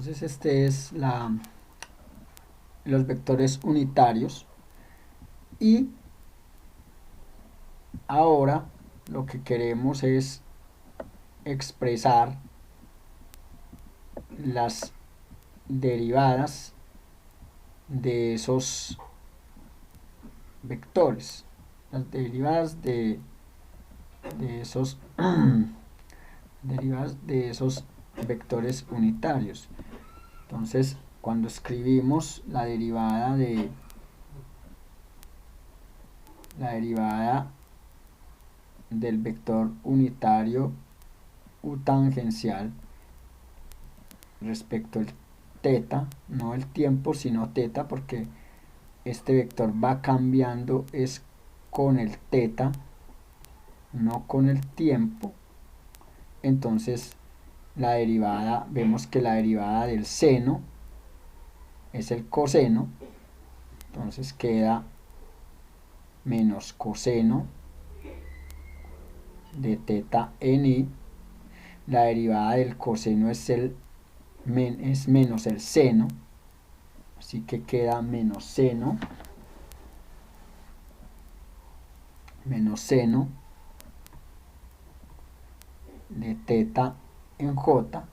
Entonces este es los vectores unitarios, y ahora lo que queremos es expresar las derivadas de esos vectores, las derivadas de esos derivadas de esos vectores unitarios. Entonces, cuando escribimos la derivada del vector unitario u tangencial respecto al teta, no el tiempo sino teta, porque este vector va cambiando es con el teta, no con el tiempo. Entonces la derivada, vemos que la derivada del seno es el coseno, entonces queda menos coseno de teta en i. La derivada del coseno es menos el seno, así que queda menos seno de teta en j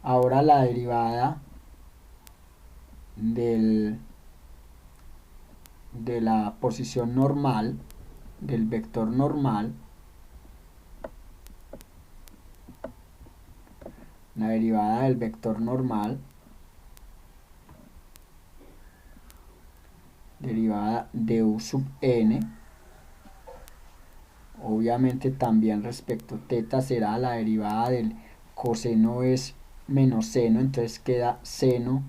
ahora la derivada de la posición normal del vector normal, la derivada del vector normal, derivada de u sub n, obviamente también respecto a teta será la derivada del coseno es menos seno, entonces queda seno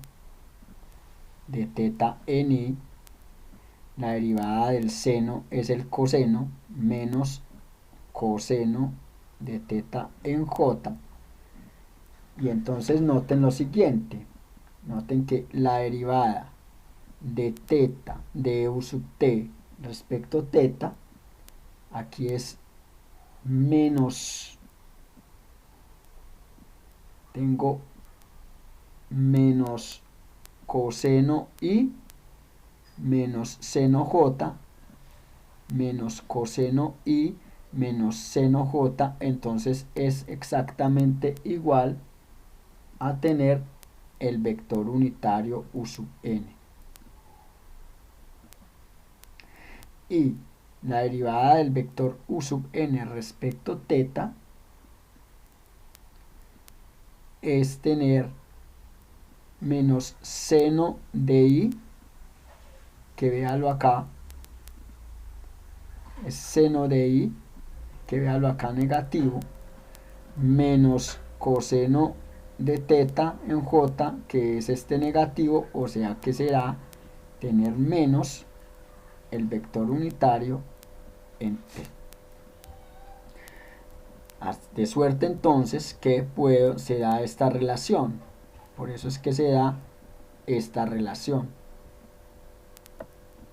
de teta en i. La derivada del seno es el coseno menos coseno de teta en j. Y entonces noten lo siguiente, noten que la derivada de teta de u sub t respecto a teta, aquí es menos, tengo menos coseno i menos seno j menos coseno i menos seno j, entonces es exactamente igual a tener el vector unitario u sub n. Y la derivada del vector u sub n respecto a teta es tener menos seno de i, que véalo acá, es seno de i, que véalo acá negativo, menos coseno de teta en j, que es este negativo, o sea que será tener menos el vector unitario en t. De suerte entonces que se da esta relación, por eso es que se da esta relación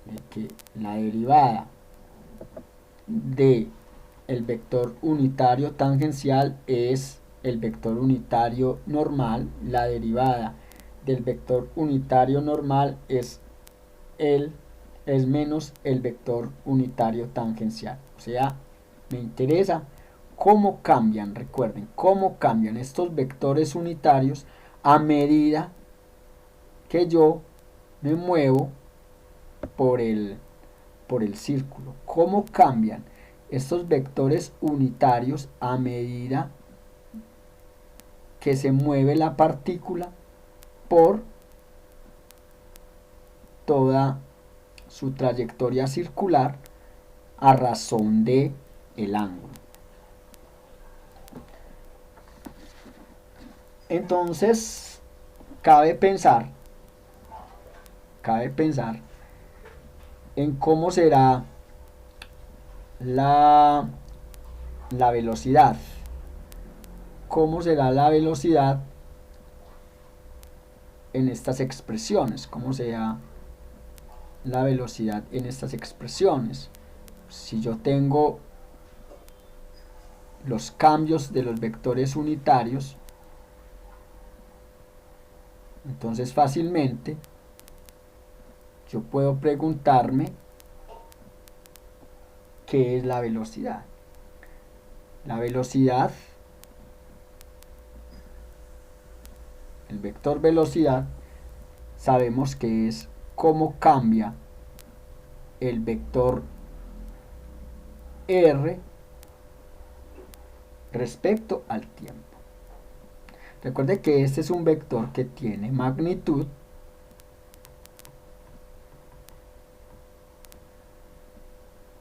de que la derivada de el vector unitario tangencial es el vector unitario normal, la derivada del vector unitario normal es menos el vector unitario tangencial. O sea, me interesa cómo cambian, recuerden, cómo cambian estos vectores unitarios a medida que yo me muevo por el círculo. Cómo cambian estos vectores unitarios a medida que se mueve la partícula por toda su trayectoria circular a razón de el ángulo. Entonces cabe pensar en cómo será la velocidad. ¿Cómo será la velocidad en estas expresiones? ¿Cómo será la velocidad en estas expresiones. Si yo tengo los cambios de los vectores unitarios, entonces fácilmente yo puedo preguntarme qué es la velocidad. La velocidad, el vector velocidad, sabemos que es cómo cambia el vector r respecto al tiempo. Recuerde que este es un vector que tiene magnitud,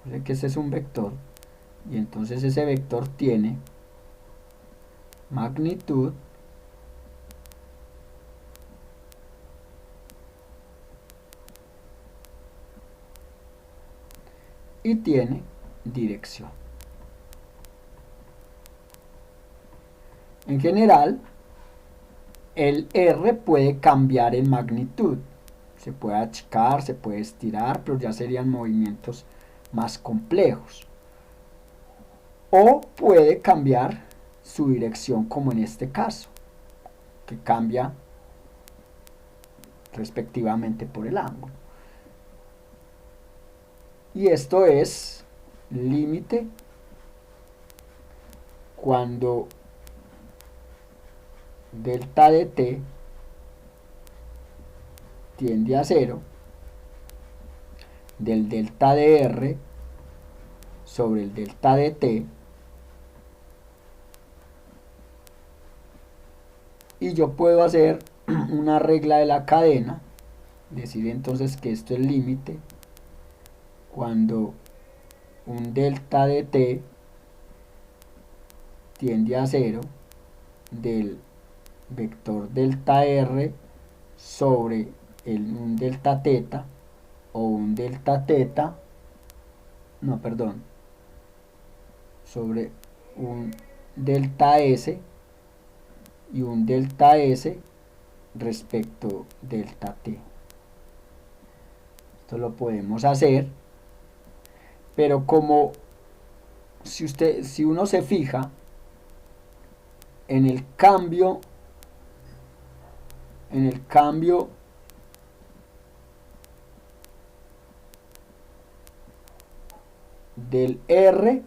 recuerde que este es un vector, y entonces ese vector tiene magnitud y tiene dirección. En general, el r puede cambiar en magnitud, se puede achicar, se puede estirar, pero ya serían movimientos más complejos. O puede cambiar su dirección, como en este caso, que cambia respectivamente por el ángulo. Y esto es límite cuando delta de t tiende a 0 del delta de r sobre el delta de t, y yo puedo hacer una regla de la cadena, decir entonces que esto es límite cuando un delta de t tiende a 0 del vector delta r sobre un delta teta o un delta teta, no, perdón, sobre un delta s y un delta s respecto delta t. Esto lo podemos hacer, pero como si uno se fija en el cambio del r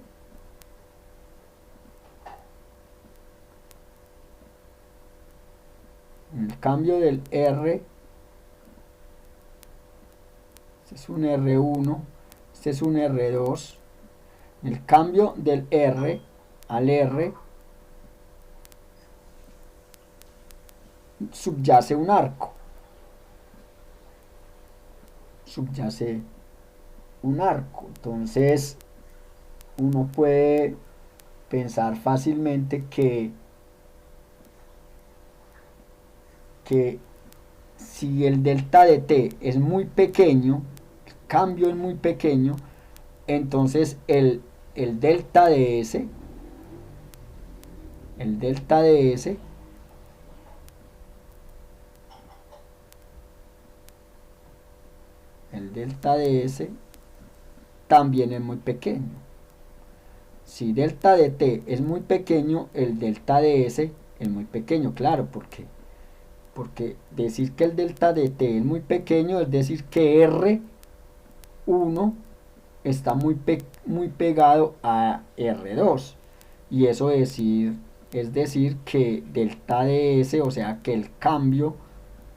este es un R1, este es un R2, el cambio del R al R subyace un arco, entonces uno puede pensar fácilmente que si el delta de t es muy pequeño, el cambio es muy pequeño, entonces el delta de s, también es muy pequeño. Si delta de t es muy pequeño, el delta de s es muy pequeño, claro, porque decir que el delta de t es muy pequeño es decir que R1 está muy pegado a R2, y eso es decir que delta de s, o sea que el cambio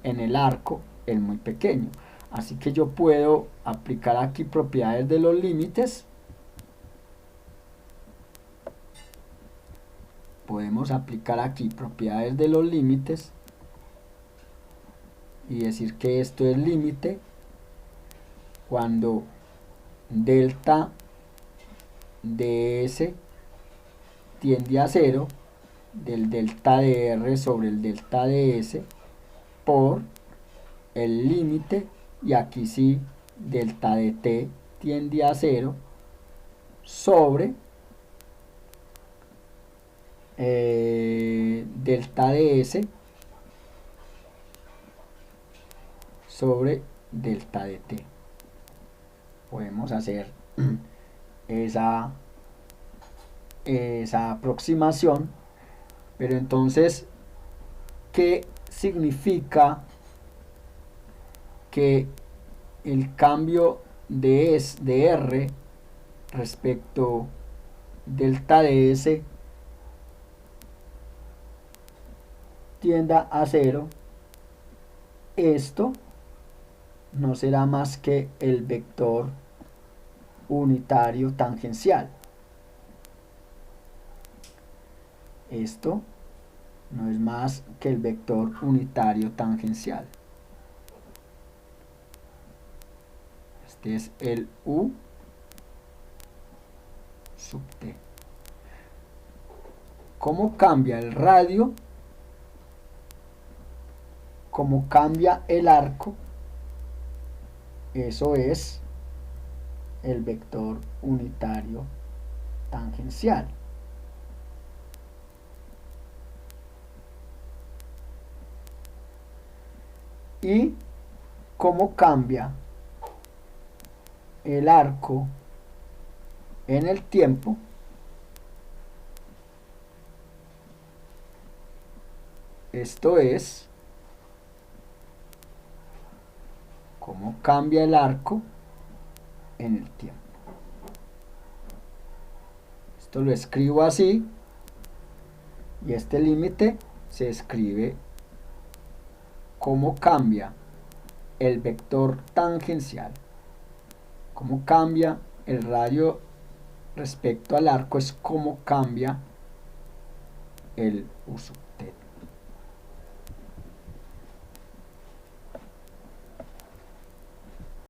en el arco es muy pequeño. Así que yo puedo aplicar aquí propiedades de los límites. Podemos aplicar aquí propiedades de los límites y decir que esto es límite cuando delta de s tiende a 0 del delta de r sobre el delta de s por el límite, y aquí sí, delta de t tiende a 0 sobre delta de s sobre delta de t. podemos hacer esa aproximación. Pero entonces, ¿qué significa que el cambio de R respecto delta de S tienda a 0? Esto no será más que el vector unitario tangencial. Esto no es más que el vector unitario tangencial. Este es el U sub t. ¿Cómo cambia el radio? ¿Cómo cambia el arco? Eso es el vector unitario tangencial. Y cómo cambia el arco en el tiempo, esto es cómo cambia el arco en el tiempo. Esto lo escribo así, y este límite se escribe cómo cambia el vector tangencial. Cómo cambia el radio respecto al arco es cómo cambia el U sub t.